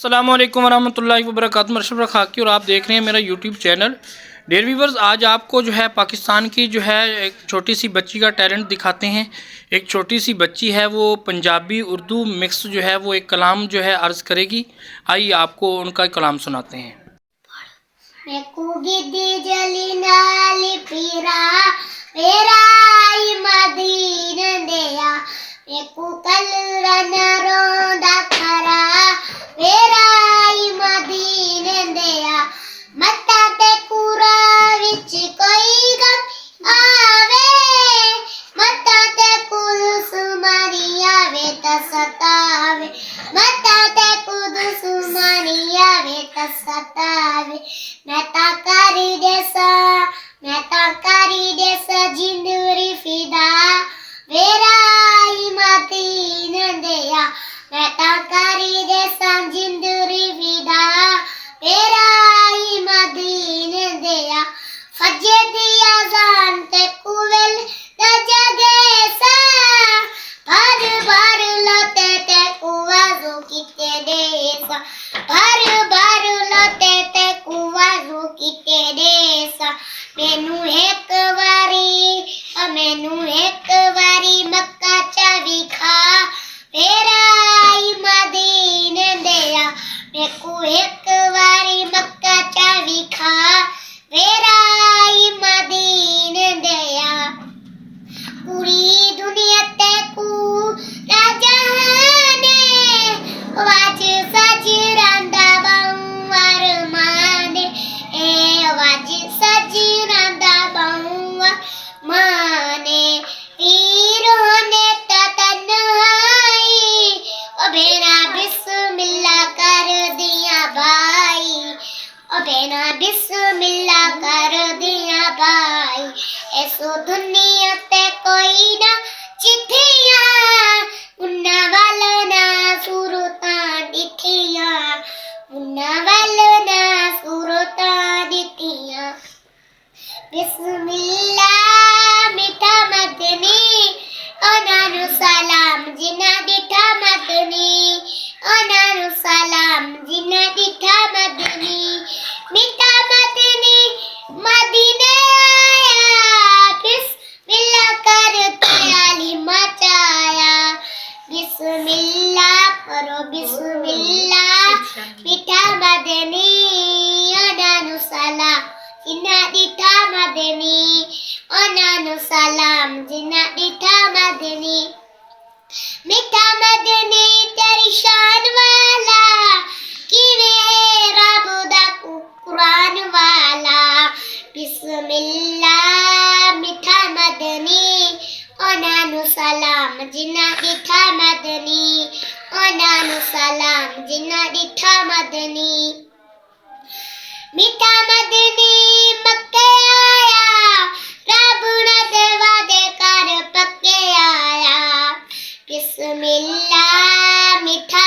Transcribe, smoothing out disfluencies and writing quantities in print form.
अस्सलाम वालेकुम वरहमतुल्लाहि वबरकातुहू। मरशद रखाकी और आप देख रहे हैं मेरा यूट्यूब चैनल। डियर व्यूअर्स, आज आपको जो है पाकिस्तान की जो है एक छोटी सी बच्ची का टैलेंट दिखाते हैं। एक छोटी सी बच्ची है, वो पंजाबी उर्दू मिक्स जो है वो एक कलाम जो है अर्ज़ करेगी। आइए आपको उनका कलाम सुनाते हैं। जिंदगी फिदा वेरा मदीन दिया मैं करी देसा जिंदगी फिदा वेरा मदीन दिया फजे दिया जान ते कुवेल जगेसा भर भर लते ते कुवाजो किते देसा भर लते ते कुवाजो किते देसा मैनू एक वारी मक्का चावी खा वेरा मदीन दिया मैनू एक वारी मक्का चावी खा वेरा मदीन दिया पूरी दुनिया ते कू राजहाने वाज सज रंदा बंवर माने वाज सज रंदा बंवर माने वीरों ने ततनाई ओ बेना बिस्मिल्लाह कर दिया भाई ओ बेना बिस्मिल्लाह कर दिया भाई ऐसो दुनिया ते कोई ना चिट्ठिया उन्ना वाल ना सुरता दिखिया उन्ना वाल ना सुरता दिखिया बिस्मिल्लाह मीठा मदनी ओनानु सलाम जिना दिठा मदनी ओनानु सलाम जिना दिठा मदनी मीठा मदनी मदीने आया बिस्मिल्लाह करके आली मचाया बिस्मिल्लाह करो बिस्मिल्लाह मीठा मदनी ओनानु सलाम जिना दिठा मदनी ओनानु सलाम जिना दिठा मदनी मीठा मदनी तेरी शान वाला किवे रब दा कुरान वाला बिस्मिल्लाह मीठा मदनी ओनानु सलाम जिना दिठा मदनी ओनानु सलाम जिना दिठा मदनी मीठा मदनी मक्के आया रब ने देवा दे कर पक्के आया बिस्मिल्लाह मीठा